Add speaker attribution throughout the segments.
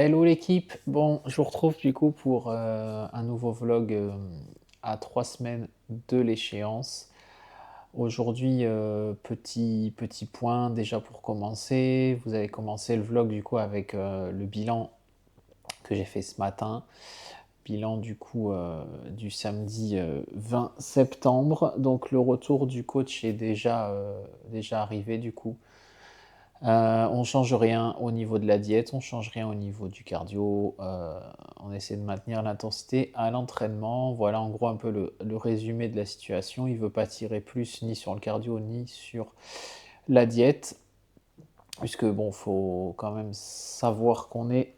Speaker 1: Hello l'équipe, bon, je vous retrouve du coup pour un nouveau vlog à 3 semaines de l'échéance. Aujourd'hui, petit point déjà pour commencer. Vous avez commencé le vlog du coup avec le bilan que j'ai fait ce matin. Bilan du coup du samedi 20 septembre. Donc le retour du coach est déjà arrivé du coup. On change rien au niveau de la diète, on change rien au niveau du cardio. On essaie de maintenir l'intensité à l'entraînement. Voilà en gros un peu le résumé de la situation. Il ne veut pas tirer plus ni sur le cardio ni sur la diète. Puisque bon, faut quand même savoir qu'on est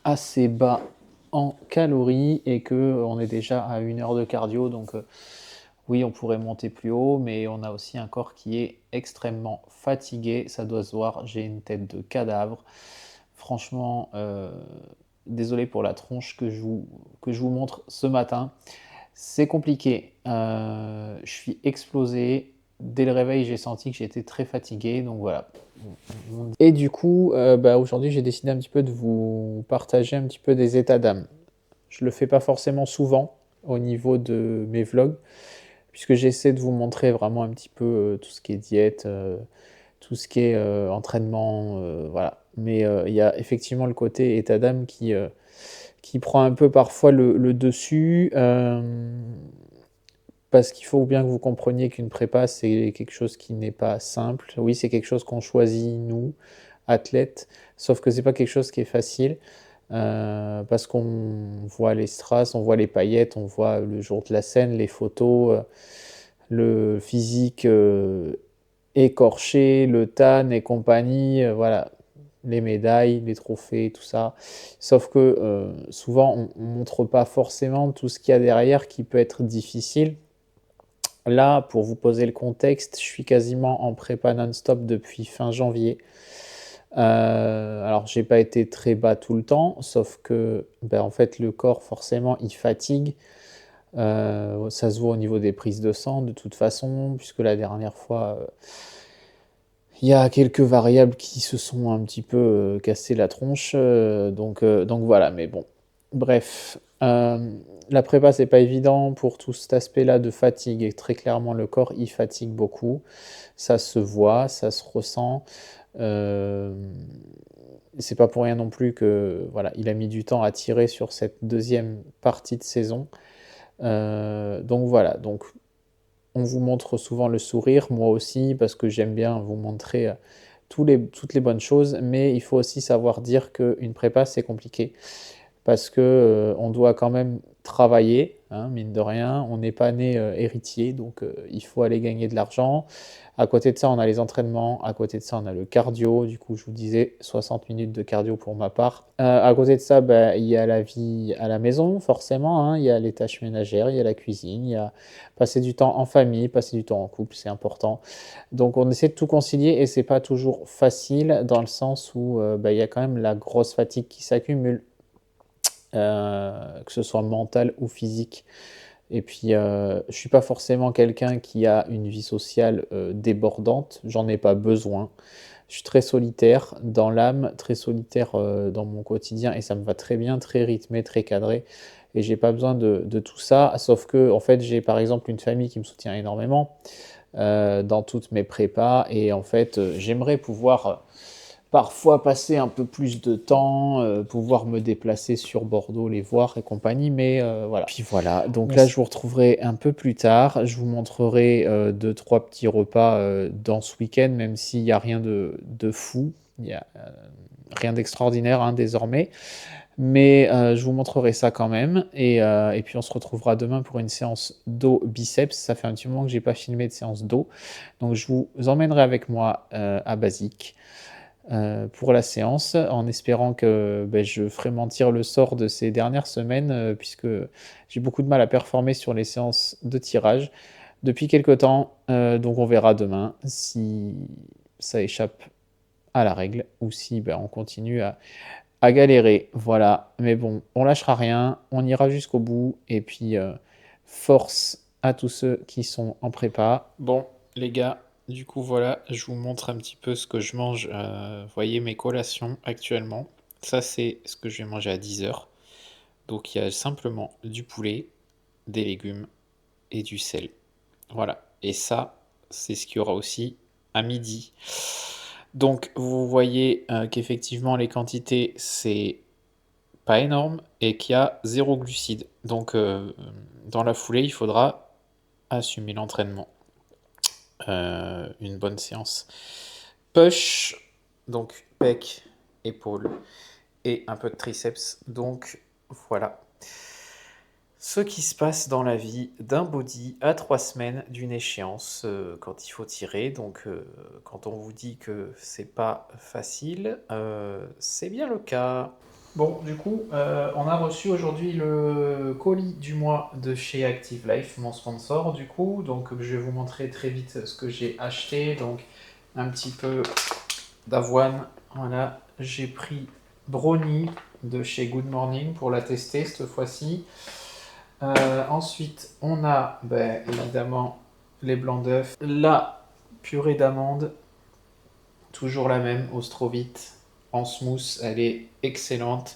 Speaker 1: assez bas en calories et qu'on est déjà à 1 heure de cardio. Donc oui, on pourrait monter plus haut, mais on a aussi un corps qui est extrêmement fatigué. Ça doit se voir, j'ai une tête de cadavre. Franchement, désolé pour la tronche que je vous montre ce matin. C'est compliqué. Je suis explosé. Dès le réveil, j'ai senti que j'étais très fatigué. Donc voilà. Et du coup, aujourd'hui, j'ai décidé un petit peu de vous partager un petit peu des états d'âme. Je le fais pas forcément souvent au niveau de mes vlogs, puisque j'essaie de vous montrer vraiment un petit peu tout ce qui est diète, tout ce qui est entraînement, voilà. Mais il y a effectivement le côté état d'âme qui prend un peu parfois le dessus, parce qu'il faut bien que vous compreniez qu'une prépa, c'est quelque chose qui n'est pas simple. Oui, c'est quelque chose qu'on choisit, nous, athlètes, sauf que c'est pas quelque chose qui est facile. Parce qu'on voit les strass, on voit les paillettes, on voit le jour de la scène, les photos, le physique écorché, le tan et compagnie, voilà, les médailles, les trophées, tout ça. Sauf que souvent, on ne montre pas forcément tout ce qu'il y a derrière qui peut être difficile. Là, pour vous poser le contexte, je suis quasiment en prépa non-stop depuis fin janvier. Alors, j'ai pas été très bas tout le temps, sauf que, en fait, le corps, forcément, il fatigue. Ça se voit au niveau des prises de sang, de toute façon, puisque la dernière fois, il y a quelques variables qui se sont un petit peu cassé la tronche. Donc voilà, mais bon. Bref, la prépa, c'est pas évident pour tout cet aspect-là de fatigue. Et très clairement, le corps, il fatigue beaucoup. Ça se voit, ça se ressent. Euh, c'est pas pour rien non plus que voilà, il a mis du temps à tirer sur cette deuxième partie de saison. Donc voilà, donc on vous montre souvent le sourire, moi aussi, parce que j'aime bien vous montrer toutes les bonnes choses, mais il faut aussi savoir dire qu'une prépa, c'est compliqué parce que on doit quand même travailler, hein, mine de rien. On n'est pas né héritier, donc il faut aller gagner de l'argent. À côté de ça, on a les entraînements. À côté de ça, on a le cardio. Du coup, je vous disais 60 minutes de cardio pour ma part. À côté de ça, il y a la vie à la maison, forcément, hein. Il y a les tâches ménagères, il y a la cuisine, il y a passer du temps en famille, passer du temps en couple, c'est important. Donc, on essaie de tout concilier et c'est pas toujours facile dans le sens où il y a quand même la grosse fatigue qui s'accumule, que ce soit mentale ou physique. Et puis, je suis pas forcément quelqu'un qui a une vie sociale débordante, j'en ai pas besoin. Je suis très solitaire dans l'âme, très solitaire dans mon quotidien et ça me va très bien, très rythmé, très cadré. Et j'ai pas besoin de tout ça, sauf que en fait j'ai par exemple une famille qui me soutient énormément dans toutes mes prépas et en fait j'aimerais pouvoir parfois passer un peu plus de temps, pouvoir me déplacer sur Bordeaux, les voir et compagnie, mais voilà. Puis voilà, donc là je vous retrouverai un peu plus tard, je vous montrerai 2-3 petits repas dans ce week-end, même s'il n'y a rien de fou, il n'y a rien d'extraordinaire hein, désormais, mais je vous montrerai ça quand même, et puis on se retrouvera demain pour une séance dos biceps, ça fait un petit moment que j'ai pas filmé de séance dos, donc je vous emmènerai avec moi à Basique pour la séance, en espérant que je ferai mentir le sort de ces dernières semaines, puisque j'ai beaucoup de mal à performer sur les séances de tirage depuis quelque temps. Donc on verra demain si ça échappe à la règle ou si on continue à galérer. Voilà, mais bon, on lâchera rien, on ira jusqu'au bout, et puis force à tous ceux qui sont en prépa. Bon, les gars, du coup, voilà, je vous montre un petit peu ce que je mange. Voyez mes collations actuellement. Ça, c'est ce que je vais manger à 10 h. Donc, il y a simplement du poulet, des légumes et du sel. Voilà. Et ça, c'est ce qu'il y aura aussi à midi. Donc, vous voyez qu'effectivement, les quantités, c'est pas énorme et qu'il y a zéro glucides. Donc, dans la foulée, il faudra assumer l'entraînement. Une bonne séance push, donc pec, épaule et un peu de triceps. Donc, voilà ce qui se passe dans la vie d'un body à 3 semaines d'une échéance quand il faut tirer. Donc, quand on vous dit que c'est pas facile, c'est bien le cas. Bon, du coup, on a reçu aujourd'hui le colis du mois de chez Active Life, mon sponsor, du coup. Donc, je vais vous montrer très vite ce que j'ai acheté. Donc, un petit peu d'avoine. Voilà, j'ai pris Brownie de chez Good Morning pour la tester cette fois-ci. Ensuite, on a évidemment les blancs d'œufs, la purée d'amande, toujours la même, Ostrovit, en smooth, elle est excellente.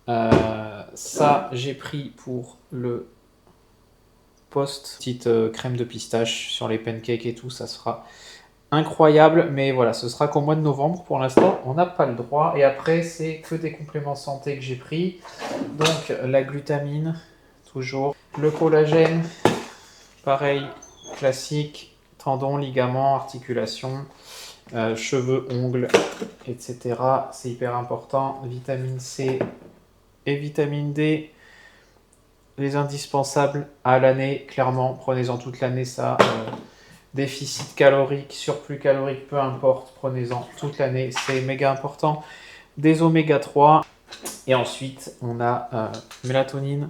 Speaker 1: Ça, j'ai pris pour le post, petite crème de pistache sur les pancakes et tout, ça sera incroyable, mais voilà, ce sera qu'au mois de novembre. Pour l'instant, on n'a pas le droit. Et après, c'est que des compléments santé que j'ai pris. Donc, la glutamine, toujours. Le collagène, pareil, classique, tendons, ligaments, articulations, cheveux, ongles, etc. C'est hyper important. Vitamine C et vitamine D, les indispensables à l'année, clairement, prenez-en toute l'année ça. Déficit calorique, surplus calorique, peu importe, prenez-en toute l'année, c'est méga important. Des oméga 3, et ensuite on a mélatonine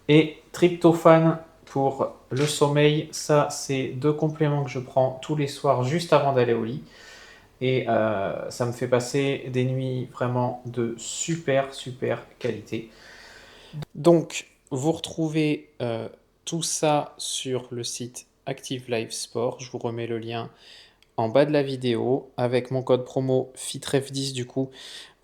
Speaker 1: et tryptophane pour le sommeil. Ça, c'est 2 compléments que je prends tous les soirs juste avant d'aller au lit. Et ça me fait passer des nuits vraiment de super, super qualité. Donc, vous retrouvez tout ça sur le site Active Life Sport. Je vous remets le lien en bas de la vidéo. Avec mon code promo FITREF10, du coup,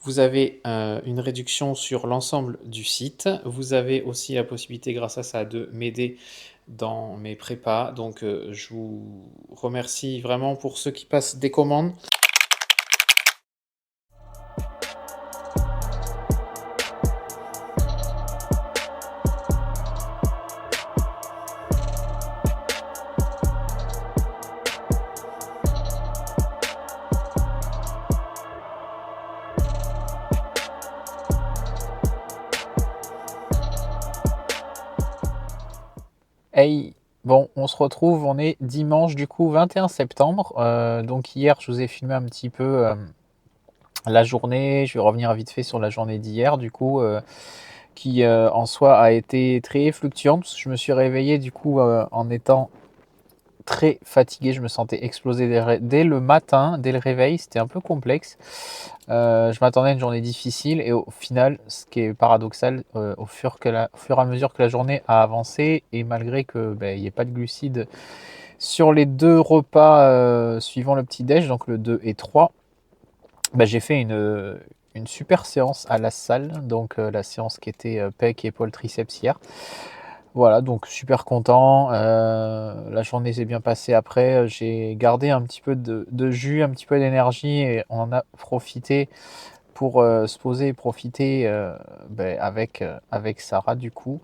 Speaker 1: vous avez une réduction sur l'ensemble du site. Vous avez aussi la possibilité, grâce à ça, de m'aider dans mes prépas. Donc, je vous remercie vraiment pour ceux qui passent des commandes. Hey, bon, on se retrouve, on est dimanche du coup 21 septembre. Donc hier, je vous ai filmé un petit peu la journée. Je vais revenir vite fait sur la journée d'hier du coup, qui en soi a été très fluctuante. Parce que je me suis réveillé du coup en étant très fatigué, je me sentais exploser dès le matin, dès le réveil, c'était un peu complexe. Je m'attendais à une journée difficile et au final, ce qui est paradoxal, au fur et à mesure que la journée a avancé et malgré que il n'y ait pas de glucides sur les 2 repas suivant le petit-déj, donc le 2 et 3, j'ai fait une super séance à la salle, donc la séance qui était pec, épaule, triceps hier. Voilà, donc super content. La journée s'est bien passée après. J'ai gardé un petit peu de jus, un petit peu d'énergie et on en a profité pour se poser et profiter avec Sarah du coup.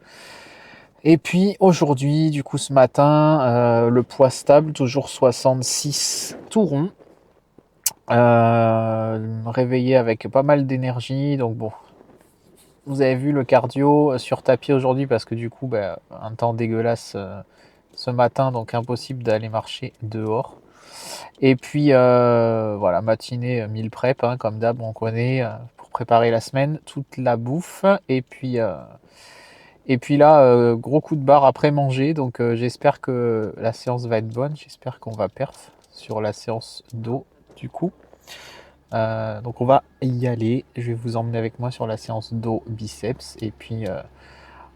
Speaker 1: Et puis aujourd'hui, du coup ce matin, le poids stable, toujours 66 tout rond. Réveillé avec pas mal d'énergie, donc bon. Vous avez vu le cardio sur tapis aujourd'hui parce que du coup, un temps dégueulasse ce matin, donc impossible d'aller marcher dehors. Et puis voilà, matinée meal prep, hein, comme d'hab, on connaît, pour préparer la semaine, toute la bouffe. Et puis là, gros coup de barre après manger, donc j'espère que la séance va être bonne, j'espère qu'on va perf sur la séance d'eau du coup. Donc on va y aller, je vais vous emmener avec moi sur la séance dos biceps et puis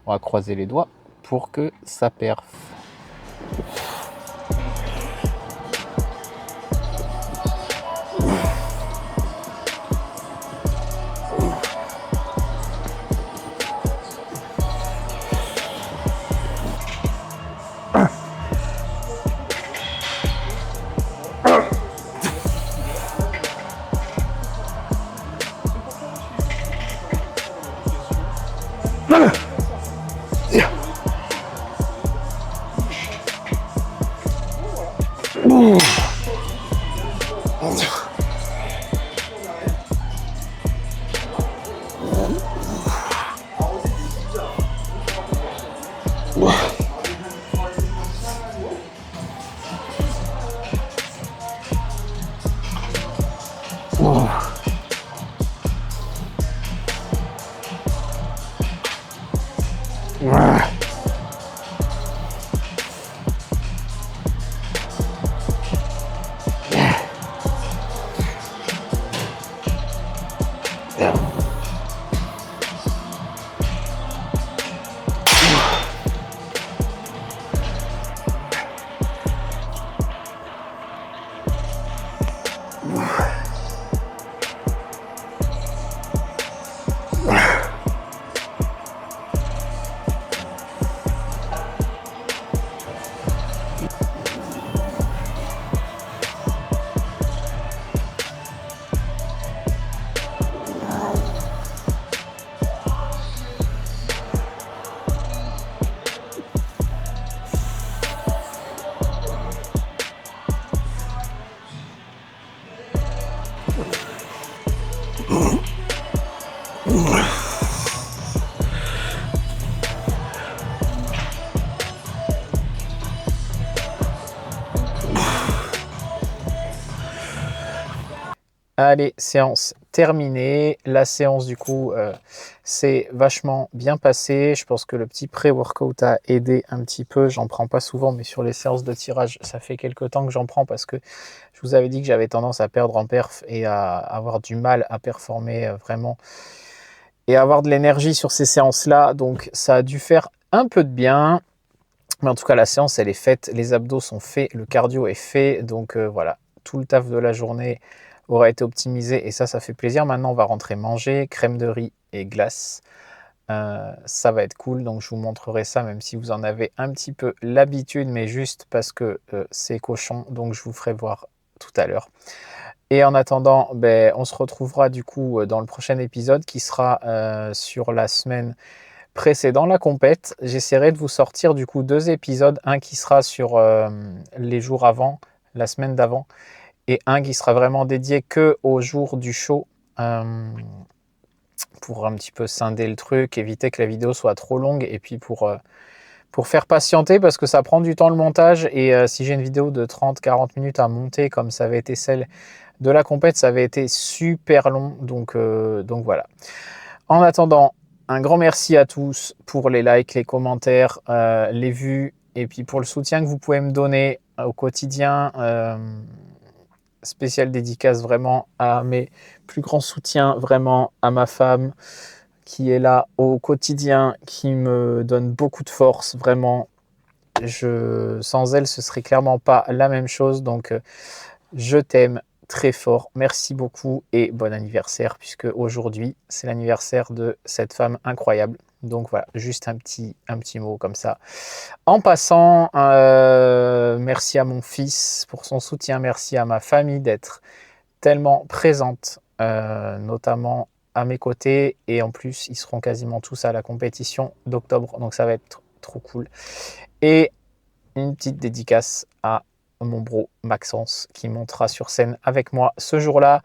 Speaker 1: on va croiser les doigts pour que ça perf. Allez, séance terminée. La séance, du coup, s'est vachement bien passée. Je pense que le petit pré-workout a aidé un petit peu. J'en prends pas souvent, mais sur les séances de tirage, ça fait quelques temps que j'en prends parce que je vous avais dit que j'avais tendance à perdre en perf et à avoir du mal à performer vraiment et à avoir de l'énergie sur ces séances-là. Donc, ça a dû faire un peu de bien. Mais en tout cas, la séance, elle est faite. Les abdos sont faits. Le cardio est fait. Donc, voilà, tout le taf de la journée aura été optimisé et ça fait plaisir. Maintenant, on va rentrer manger, crème de riz et glace. Ça va être cool, donc je vous montrerai ça, même si vous en avez un petit peu l'habitude, mais juste parce que c'est cochon, donc je vous ferai voir tout à l'heure. Et en attendant, ben, on se retrouvera du coup dans le prochain épisode qui sera sur la semaine précédente, la compète. J'essaierai de vous sortir du coup 2 épisodes, un qui sera sur les jours avant, la semaine d'avant, et un qui sera vraiment dédié que au jour du show pour un petit peu scinder le truc, éviter que la vidéo soit trop longue et puis pour faire patienter parce que ça prend du temps le montage et si j'ai une vidéo de 30-40 minutes à monter comme ça avait été celle de la compète, ça avait été super long donc voilà. En attendant, un grand merci à tous pour les likes, les commentaires, les vues et puis pour le soutien que vous pouvez me donner au quotidien. Spéciale dédicace vraiment à mes plus grands soutiens, vraiment à ma femme qui est là au quotidien, qui me donne beaucoup de force, vraiment. Sans elle, ce serait clairement pas la même chose. Donc, je t'aime très fort. Merci beaucoup et bon anniversaire, puisque aujourd'hui, c'est l'anniversaire de cette femme incroyable. Donc voilà, juste un petit mot comme ça. En passant, merci à mon fils pour son soutien. Merci à ma famille d'être tellement présente, notamment à mes côtés. Et en plus, ils seront quasiment tous à la compétition d'octobre. Donc ça va être trop cool. Et une petite dédicace à mon bro Maxence qui montera sur scène avec moi ce jour-là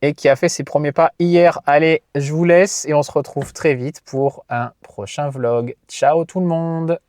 Speaker 1: et qui a fait ses premiers pas hier. Allez, je vous laisse et on se retrouve très vite pour un prochain vlog. Ciao tout le monde!